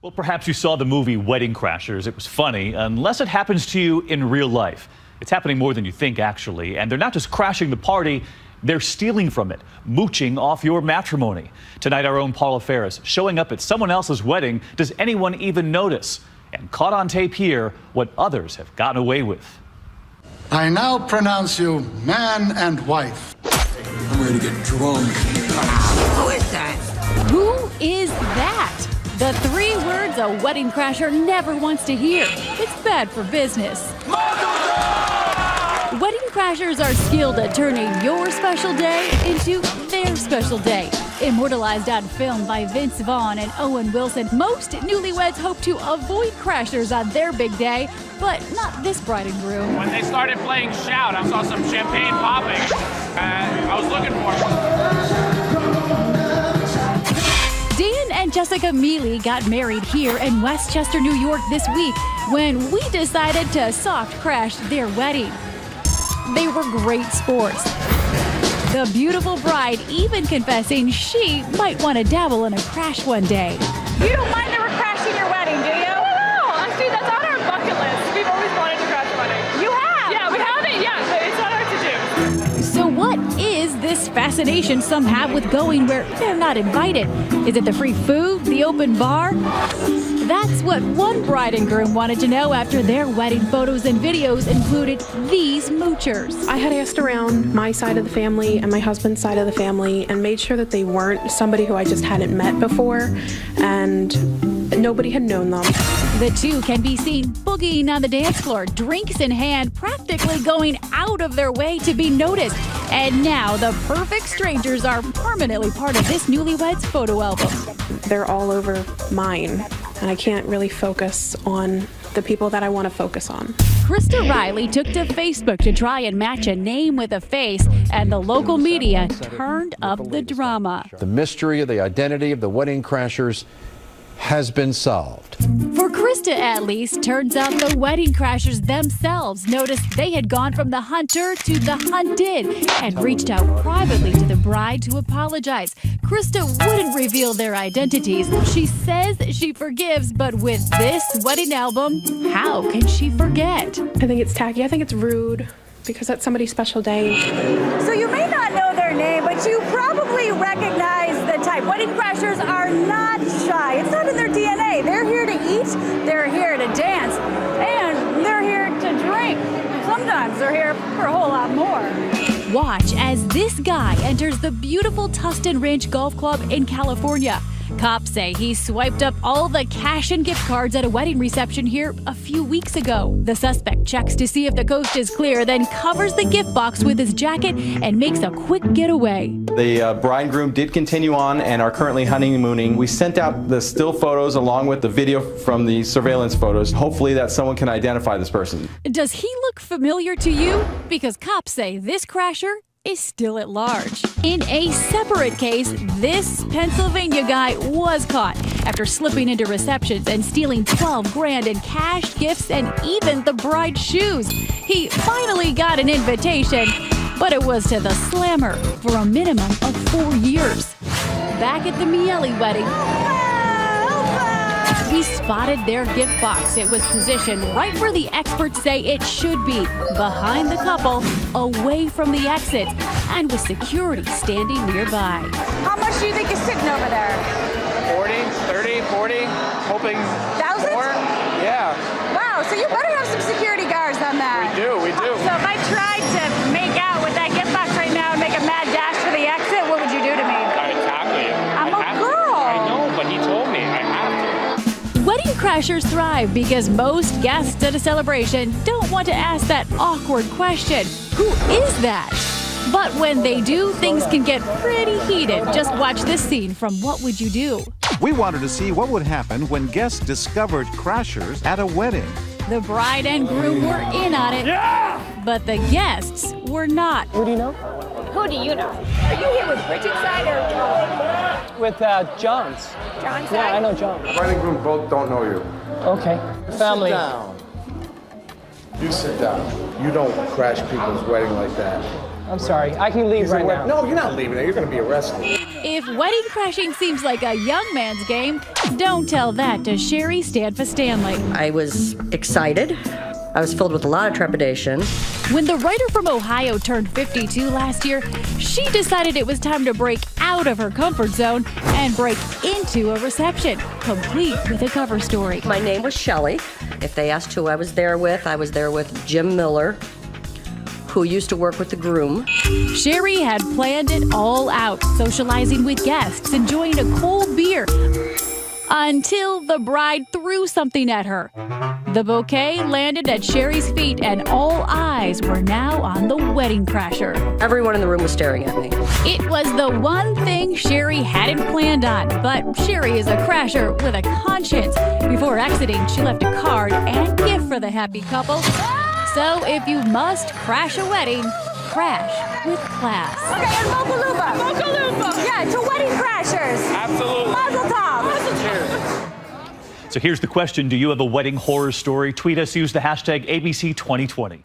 Well, perhaps you saw the movie Wedding Crashers. It was funny, unless it happens to you in real life. It's happening more than you think, actually. And they're not just crashing the party, they're stealing from it, mooching off your matrimony. Tonight, our own Paula Ferris showing up at someone else's wedding. Does anyone even notice? And caught on tape here, what others have gotten away with. I now pronounce you man and wife. I'm ready to get drunk. Who is that? Who is that? The three words a wedding crasher never wants to hear. It's bad for business. Wedding crashers are skilled at turning your special day into their special day. Immortalized on film by Vince Vaughn and Owen Wilson, most newlyweds hope to avoid crashers on their big day, but not this bride and groom. When they started playing Shout, I saw some champagne popping. I was looking for Dan and Jessica Mealy got married here in Westchester, New York this week when we decided to soft crash their wedding. They were great sports. The beautiful bride even confessing she might want to dabble in a crash one day. You don't mind that we're crashing your wedding, do you? No, honestly, that's on our bucket list. We've always wanted to crash a wedding. You have? Yeah, we have it. Yeah, but it's not hard to do. So what is this fascination some have with going where they're not invited? Is it the free food, the open bar? That's what one bride and groom wanted to know after their wedding photos and videos included these moochers. I had asked around my side of the family and my husband's side of the family and made sure that they weren't somebody who I just hadn't met before, and nobody had known them. The two can be seen boogieing on the dance floor, drinks in hand, practically going out of their way to be noticed. And now the perfect strangers are permanently part of this newlyweds photo album. They're all over mine, and I can't really focus on the people that I want to focus on. Krista Riley took to Facebook to try and match a name with a face, and the local media turned up the drama. The mystery of the identity of the wedding crashers has been solved. For Krista, at least, turns out the wedding crashers themselves noticed they had gone from the hunter to the hunted and reached out privately to the bride to apologize. Krista wouldn't reveal their identities. She says she forgives, but with this wedding album, how can she forget? I think it's tacky. I think it's rude because that's somebody's special day. So you may not know their name, but you probably recognize the type. Wedding crashers are not shy. It's not in their DNA. They're here to eat, they're here to dance, and they're here to drink. Sometimes they're here for a whole lot more. Watch as this guy enters the beautiful Tustin Ranch Golf Club in California. Cops say he swiped up all the cash and gift cards at a wedding reception here a few weeks ago. The suspect checks to see if the coast is clear, then covers the gift box with his jacket and makes a quick getaway. The bride and groom did continue on and are currently honeymooning. We sent out the still photos along with the video from the surveillance photos. Hopefully that someone can identify this person. Does he look familiar to you? Because cops say this crasher is still at large. In a separate case, this Pennsylvania guy was caught after slipping into receptions and stealing 12 grand in cash, gifts, and even the bride's shoes. He finally got an invitation, but it was to the Slammer for a minimum of 4 years. Back at the Miele wedding, we spotted their gift box. It was positioned right where the experts say it should be, behind the couple, away from the exits, and with security standing nearby. How much do you think is sitting over there? 40, 30, 40, hoping Thousands? more. Yeah, Wow, so you better have some security guards on that. we do. So if I tried to make out with that gift box right now and make a mad dash for the exit, what would you do to me? I'd tackle you. I'm a girl. I know, but he told me I have to. Wedding crashers thrive because most guests at a celebration don't want to ask that awkward question, who is that? But when they do, things can get pretty heated. Just watch this scene from What Would You Do? We wanted to see what would happen when guests discovered crashers at a wedding. The bride and groom were in on it, but the guests were not. Who do you know? Who do you know? Are you here with Bridget's side or With John's. John's side? Yeah, I know John. Bride and groom both don't know you. Okay. Family. Sit down. You sit down. You don't crash people's wedding like that. I'm sorry. I can leave right now. No, you're not leaving it. You're going to be arrested. If wedding crashing seems like a young man's game, don't tell that to Sherry Stanfa Stanley. I was excited. I was filled with a lot of trepidation. When the writer from Ohio turned 52 last year, she decided it was time to break out of her comfort zone and break into a reception, complete with a cover story. My name was Shelley. If they asked who I was there with Jim Miller, who used to work with the groom. Sherry had planned it all out, socializing with guests, enjoying a cold beer, until the bride threw something at her. The bouquet landed at Sherry's feet, and all eyes were now on the wedding crasher. Everyone in the room was staring at me. It was the one thing Sherry hadn't planned on, but Sherry is a crasher with a conscience. Before exiting, she left a card and gift for the happy couple. So if you must crash a wedding, crash with class. Okay, and Mocha Lupa. Mocha Lupa. Yeah, to wedding crashers. Absolutely. Mazel tov. So here's the question. Do you have a wedding horror story? Tweet us. Use the hashtag ABC2020.